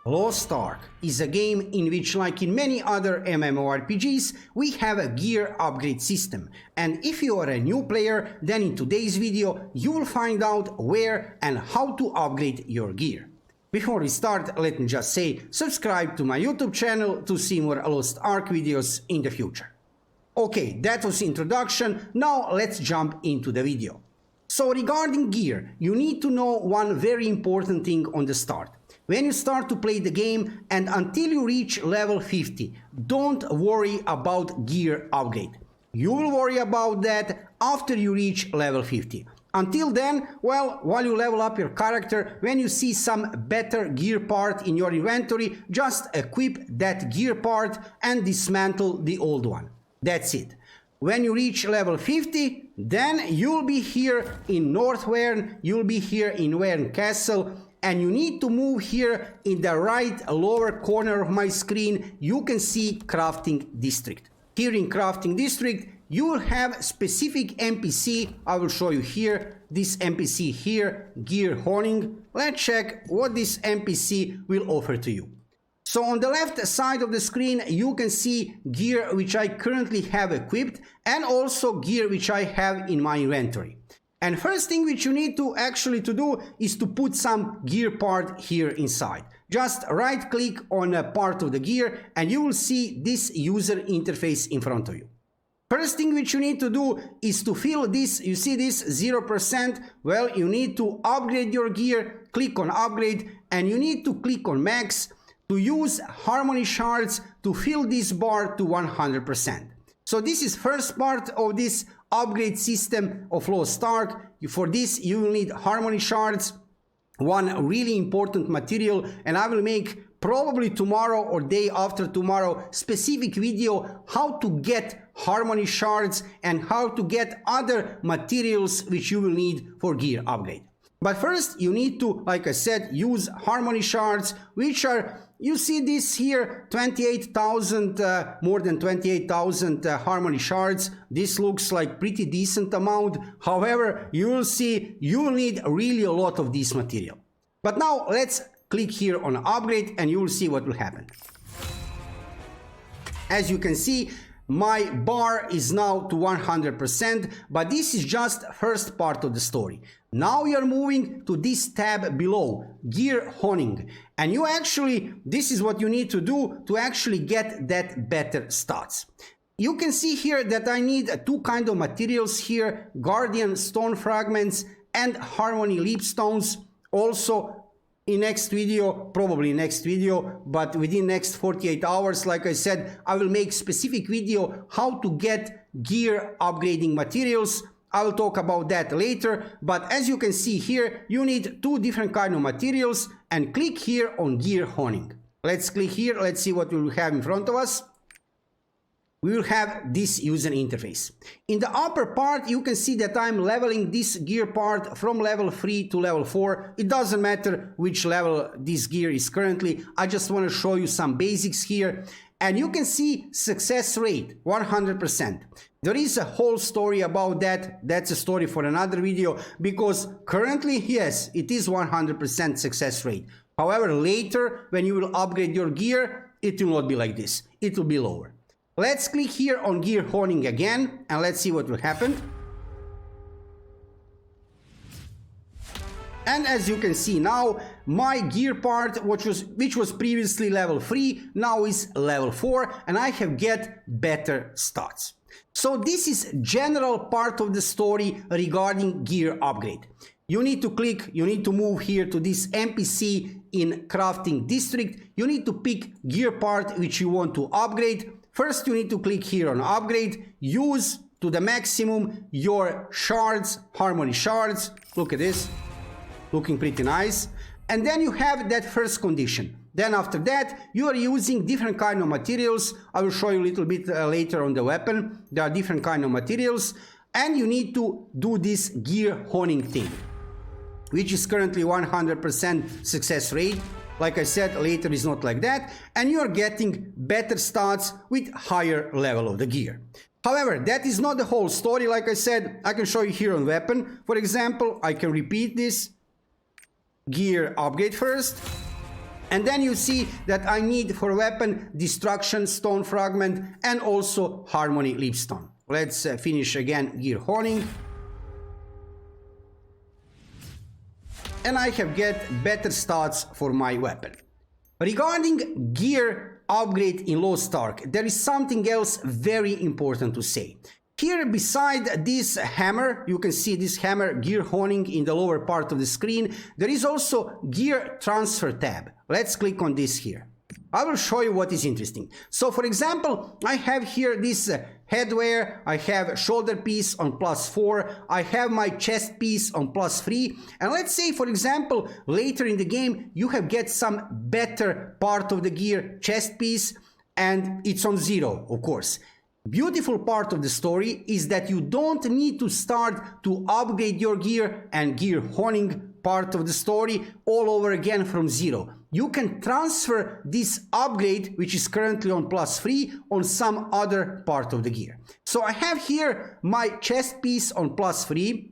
Lost Ark is a game in which, like in many other MMORPGs, we have a gear upgrade system, and if you are a new player, then in today's video you will find out where and how to upgrade your gear. Before we start, let me just say, subscribe to my YouTube channel to see more Lost Ark videos in the future. Okay, that was the introduction, now let's jump into the video. So regarding gear, you need to know one very important thing on the start. When you start to play the game and until you reach level 50, don't worry about gear upgrade. You will worry about that after you reach level 50. Until then, well, while you level up your character, when you see some better gear part in your inventory, just equip that gear part and dismantle the old one. That's it. When you reach level 50, then you'll be here in North Wern, you'll be here in Wern Castle, and you need to move here in the right lower corner of my screen. You can see Crafting District. Here in Crafting District, you will have specific NPC. I will show you here, this NPC here, Gear Honing. Let's check what this NPC will offer to you. So on the left side of the screen, you can see gear which I currently have equipped and also gear which I have in my inventory. And first thing which you need to actually do is to put some gear part here inside. Just right click on a part of the gear and you will see this user interface in front of you. First thing which you need to do is to fill this, you see this 0%, well, you need to upgrade your gear, click on upgrade, and you need to click on max to use harmony shards to fill this bar to 100%. So this is first part of this upgrade system of Lost Ark. For this you will need harmony shards, one really important material, and I will make probably tomorrow or day after tomorrow specific video how to get harmony shards and how to get other materials which you will need for gear upgrade. But first you need to, like I said, use harmony shards, which are, you see this here, 28,000, more than 28,000 harmony shards. This looks like pretty decent amount. However, you will see you will need really a lot of this material. But now let's click here on upgrade and you will see what will happen. As you can see, my bar is now to 100%, but this is just first part of the story. Now we are moving to this tab below, Gear Honing, and you actually, this is what you need to do to actually get that better stats. You can see here that I need two kind of materials here, Guardian Stone Fragments and Harmony Leapstones. Also, in next video, probably next video, but within next 48 hours, like I said, I will make specific video how to get gear upgrading materials. I will talk about that later, but as you can see here, you need two different kind of materials and click here on Gear Honing. Let's click here, let's see what we will have in front of us. We will have this user interface. In the upper part, you can see that I'm leveling this gear part from level 3 to level 4. It doesn't matter which level this gear is currently. I just want to show you some basics here. And you can see success rate, 100%. There is a whole story about that. That's a story for another video, because currently, yes, it is 100% success rate. However, later, when you will upgrade your gear, it will not be like this. It will be lower. Let's click here on Gear Honing again, and let's see what will happen. And as you can see now, my gear part, which was previously level 3, now is level 4, and I have get better stats. So this is general part of the story regarding gear upgrade. You need to click, you need to move here to this NPC in Crafting District. You need to pick gear part which you want to upgrade. First, you need to click here on upgrade, use to the maximum your shards, harmony shards. Look at this, looking pretty nice. And then you have that first condition. Then after that, you are using different kind of materials. I will show you a little bit later on the weapon. There are different kind of materials. And you need to do this gear honing thing, which is currently 100% success rate. Like I said, later is not like that, and you are getting better stats with higher level of the gear. However, that is not the whole story. Like I said, I can show you here on weapon. For example, I can repeat this gear upgrade first, And then you see that I need for weapon Destruction Stone Fragment and also Harmony Lipstone. Let's finish again gear honing. And I have get better stats for my weapon. Regarding gear upgrade in Lost Ark, there is something else very important to say. Here beside this hammer, you can see this hammer gear honing in the lower part of the screen, there is also gear transfer tab. Let's click on this here. I will show you what is interesting. So for example, I have here this headwear, I have shoulder piece on +4, I have my chest piece on +3, and let's say for example later in the game you have get some better part of the gear, chest piece, and it's on 0, of course. Beautiful part of the story is that you don't need to start to upgrade your gear and gear honing part of the story all over again from 0. You can transfer this upgrade, which is currently on +3, on some other part of the gear. So I have here my chest piece on +3.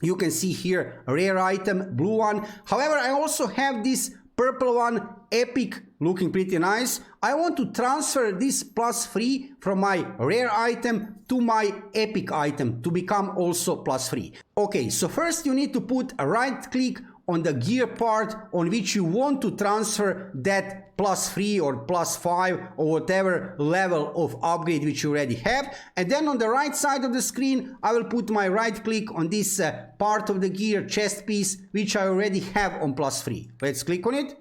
You can see here a rare item, blue one. However, I also have this purple one, epic, looking pretty nice. I want to transfer this +3 from my rare item to my epic item to become also +3. Okay, so first you need to put a right click on the gear part on which you want to transfer that +3 or +5 or whatever level of upgrade which you already have, and then on the right side of the screen I will put my right click on this part of the gear, chest piece, which I already have on +3. Let's click on it.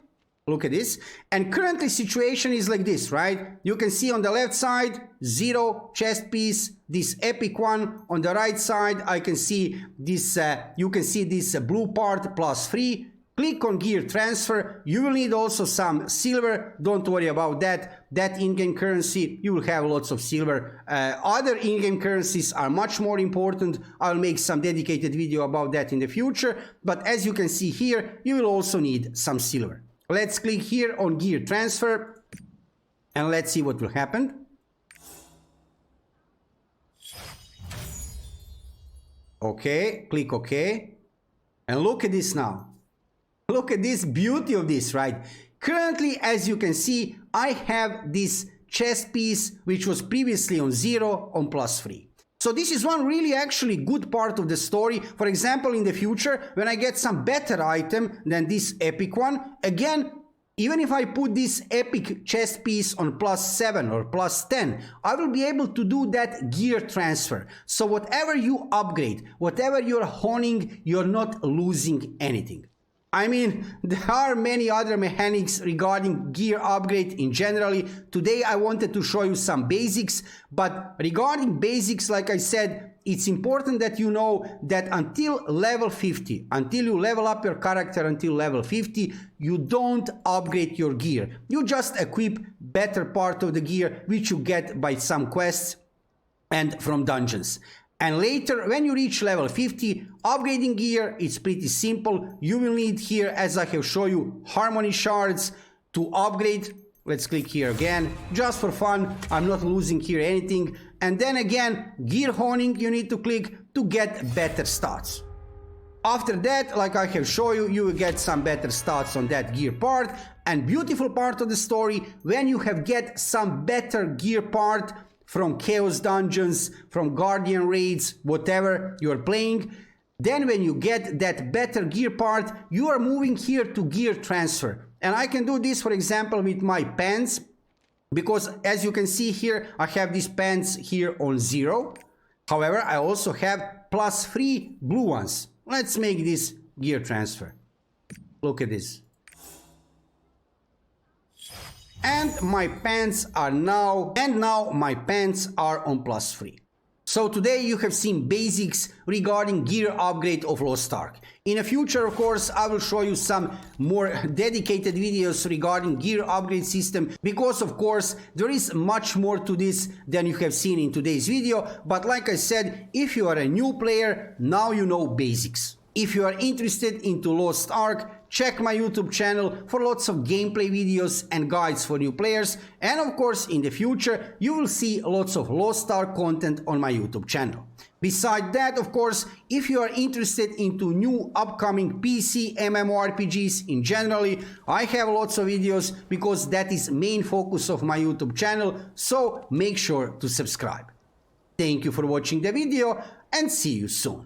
Look at this, and currently situation is like this, right? You can see on the left side 0 chest piece, this epic one. On the right side I can see this, you can see this blue part +3. Click on gear transfer. You will need also some silver. Don't worry about that. That in-game currency, you will have lots of silver. Other in-game currencies are much more important. I'll make some dedicated video about that in the future. But as you can see here, you will also need some silver. Let's click here on gear transfer and let's see what will happen. Okay, click OK. And look at this now. Look at this beauty of this, right? Currently, as you can see, I have this chest piece which was previously on 0 on +3. So this is one really actually good part of the story. For example, in the future, when I get some better item than this epic one, again, even if I put this epic chest piece on +7 or +10, I will be able to do that gear transfer. So whatever you upgrade, whatever you're honing, you're not losing anything. I mean, there are many other mechanics regarding gear upgrade in generally. Today I wanted to show you some basics, but regarding basics, like I said, it's important that you know that until level 50, until you level up your character until level 50, you don't upgrade your gear. You just equip better part of the gear which you get by some quests and from dungeons. And later, when you reach level 50, upgrading gear, it's pretty simple. You will need here, as I have shown you, harmony shards to upgrade. Let's click here again, just for fun. I'm not losing here anything. And then again, gear honing, you need to click to get better stats. After that, like I have shown you, you will get some better stats on that gear part. And beautiful part of the story, when you have get some better gear part, from Chaos Dungeons, from Guardian Raids, whatever you're playing, then when you get that better gear part, you are moving here to gear transfer. And I can do this, for example, with my pants, because as you can see here, I have these pants here on 0. However, I also have +3 blue ones. Let's make this gear transfer. Look at this. And my pants are now my pants are on +3. So today you have seen basics regarding gear upgrade of Lost Ark. In the future, of course, I will show you some more dedicated videos regarding gear upgrade system, because of course there is much more to this than you have seen in today's video. But like I said, if you are a new player, now you know basics. If you are interested into Lost Ark, check my YouTube channel for lots of gameplay videos and guides for new players, and of course in the future you will see lots of Lost Ark content on my YouTube channel. Besides that, of course, if you are interested into new upcoming PC MMORPGs in generally, I have lots of videos because that is main focus of my YouTube channel, so make sure to subscribe. Thank you for watching the video and see you soon.